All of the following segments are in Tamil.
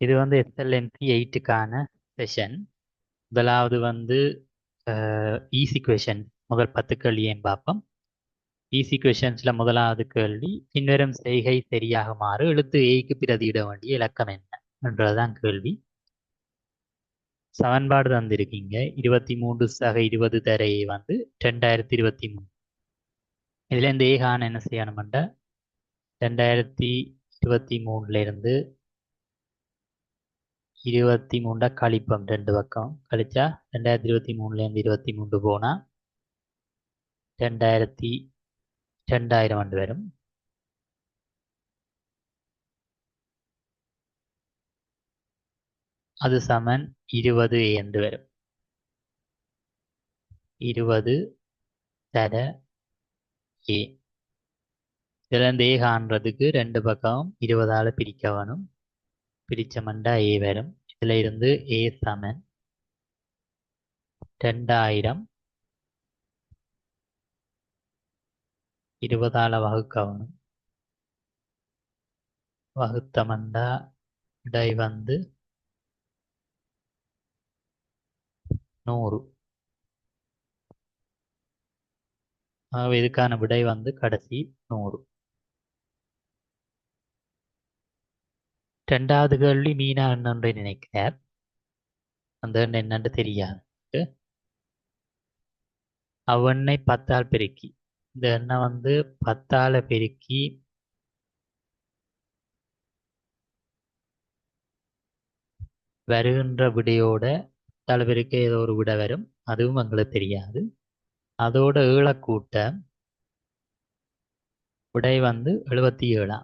இது வந்து எஸ்எல்என்சி 8க்கான செஷன். முதலாவது வந்து ஈஸி கொஷன். முதல் 10 கேள்வியையும் பார்ப்போம். ஈஸி கொஷன்ஸில் முதலாவது கேள்வி, பின்வரும் செய்கை சரியாகுமாறு எழுத்து ஏக்கு பிரதியிட வேண்டிய இலக்கம் என்ன என்றதுதான் கேள்வி. சமன்பாடு தந்திருக்கீங்க. 23 சக 20 தரையை வந்து 2023. இதுல இந்த ஏகான என்ன செய்யணும்டா 2023 இருந்து 23 கழிப்போம். ரெண்டு பக்கம் கழிச்சா 2023 23 போனா 2000 ஆண்டு வரும். அது சமன் 20 என்று வரும். 20 தர ஏ. இதுல இந்த ஏ காண்றதுக்கு ரெண்டு பக்கம் 20ஆல பிரிக்க வேணும். பிரிச்சமண்டா ஏ வரும். இதுல இருந்து ஏ சமன் 2000 20ஆல வகுக்க வேணும். வகுத்தமண்டா விடை வந்து 100. ஆகவே இதுக்கான விடை வந்து கடைசி 100. ரெண்டாவது கேள்வி மீனா என்னென்று நினைக்கிறார். அந்த எண் என்னன்னு தெரியாது. அவ்வெண்ணை 10ஆல் பெருக்கி, இந்த எண்ணை வந்து 10ஆல பெருக்கி வருகின்ற விடையோட 10ஆல பெருக்க ஏதோ ஒரு விடை வரும். அதுவும் எங்களுக்கு தெரியாது. அதோட 7 கூட்ட விடை வந்து 77.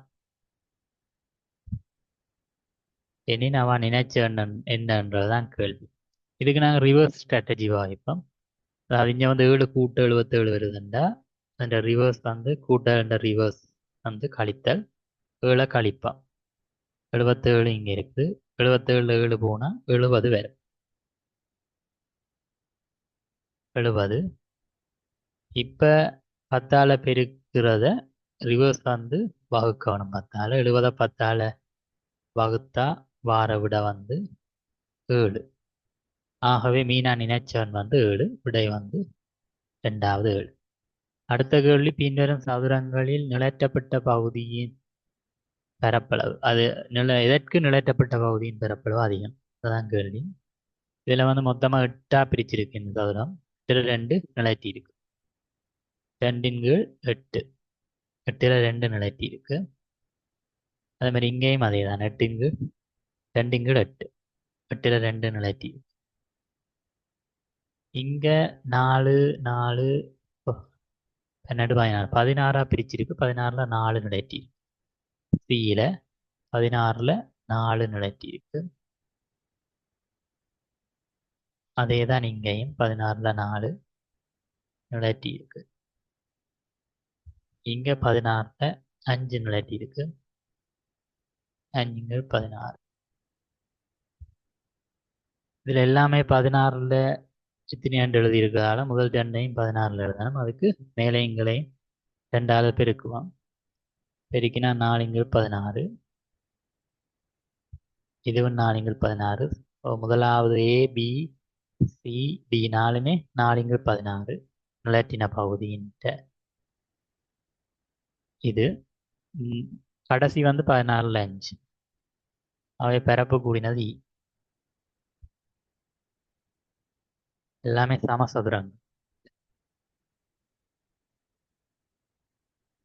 எனின் அவன் நினைச்ச எண்ணம் என்னன்றதுதான் கேள்வி. இதுக்கு நாங்கள் ரிவர்ஸ் ஸ்ட்ராட்டஜி வாய்ப்போம். அதாவது இங்கே வந்து 7 கூட்ட 77 வருதுண்டா அந்த ரிவர்ஸ் வந்து கூட்ட ரிவர்ஸ் வந்து கழித்தல் 7 கழிப்போம். 77 இங்கே இருக்குது. 77 7 போனால் 70 வரும். 70. இப்போ 10ஆல பெருக்கிறத ரிவர்ஸ் வந்து வகுக்கணும். 10ஆல 70 10ஆல வகுத்தா வார விட வந்து 7. ஆகவே மீனா நினைச்சவன் வந்து 7. விடை வந்து ரெண்டாவது 7. அடுத்த கேள்வி, பின்வரும் சதுரங்களில் நிழற்றப்பட்ட பகுதியின் பரப்பளவு. அது எதற்கு நிழற்றப்பட்ட பகுதியின் பரப்பளவு அதிகம்? அதுதான் கேள்வி. இதில் வந்து மொத்தமாக 8ஆ பிரிச்சிருக்கு இந்த சதுரம். இதில் 2 நிழற்றி இருக்கு. 2 கீழ் 8. 8ல் 2 நிழற்றி இருக்கு. அதே மாதிரி இங்கேயும் அதே தான். 8 கீழ் 2 கீழ் 8. 8ல் 2 நிழற்றி இருக்கு. இங்கே 4 4 12 16 16ஆ பிரிச்சிருக்கு. 16ல் 4 நிழற்றி இருக்கு. சியில் 16ல் 4 நிழற்றி இருக்கு. அதே தான் இங்கேயும் 16ல் 4 நிழற்றி இருக்கு. இங்கே 16ல் 5 நிழற்றி இருக்கு. 5 16. இதில் எல்லாமே 16ல் எத்தனையாண்டு எழுதியிருக்கிறதால முதல் 2ஐயும் 16ல் எழுதணும். அதுக்கு மேலைங்களையும் 2ஆல் பெருக்குவோம். பெருக்கினா 4 16. இதுவும் 4 16. முதலாவது ஏ பி சி டி 4மே 4 16 நிலத்தின பகுதியின்ட்ட. இது கடைசி வந்து 16ல் 5. அவை பரப்பு கூடினது இ. எல்லாமே சமசதுரங்கள்.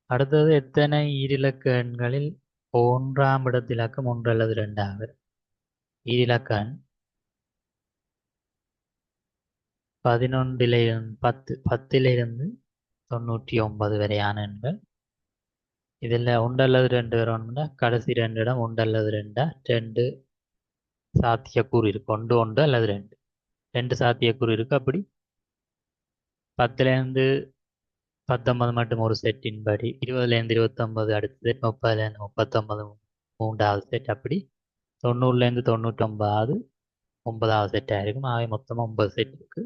அடுத்தது எத்தனை ஈரிலக்க எண்களில் 1ஆம் இடத்திலக்கம் 1 அல்லது 2 ஆகும்? ஈரிலக்க எண் 11 10லிருந்து 99 வரையான எண்கள். இதில் 1 அல்லது 2 வரணும்னா கடைசி 2 இடம் 1 அல்லது 2 2 சாத்தியக்கூறு இருக்கு. 1 1 அல்லது 2 2 சாத்தியக்கூறு இருக்கு. அப்படி 10லேருந்து 19 மட்டும் ஒரு செட்டின் படி, 20லேருந்து 29 அடுத்த செட், 30லேருந்து 39 மூன்றாவது செட், அப்படி 90லேருந்து 99 9வது செட்டாக இருக்கும். ஆகவே மொத்தமாக 9 செட் இருக்கு.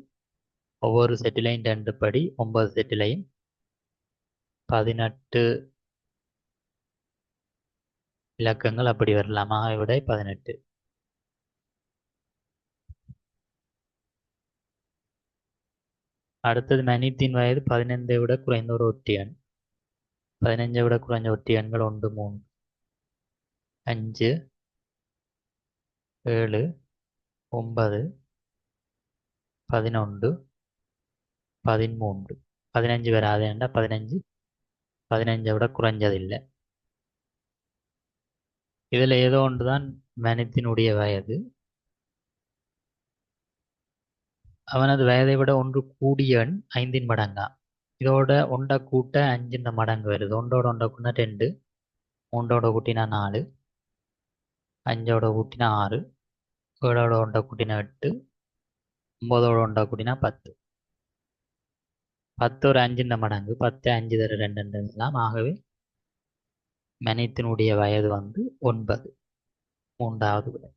ஒவ்வொரு செட்டிலையும் 2 படி, 9 செட்டிலையும் 18 இலக்கங்கள் அப்படி வரலாமா? விட 18. அடுத்தது மனிதத்தின் வயது 15 விட குறைந்த ஒரு ஒற்றையன். 15 விட குறைஞ்ச ஒற்றையன்கள் 1, 3, 5, 7, 9, 11, 13. 15 வராது ஏன்டா 15 15 விட குறைஞ்சதில்லை. இதில் ஏதோ ஒன்று தான் மனிதனுடைய வயது. அவனது வயதை விட ஒன்று கூடிய எண் 5 மடங்கா. இதோட ஒன்றை கூட்ட 5 மடங்கு வருது. ஒன்றோட ஒன்றை கூட்டினா 2, 3ஓட கூட்டினா 4, 5ஓட கூட்டினா 6, 7ஓட ஒன்றை கூட்டினா 8, 9ஓட ஒன்றை கூட்டினா 10. 10 ஒரு 5 மடங்கு. 10 5 தர 2 எல்லாம். ஆகவே மனிதனுடைய வயது 9. மூன்றாவது விடை.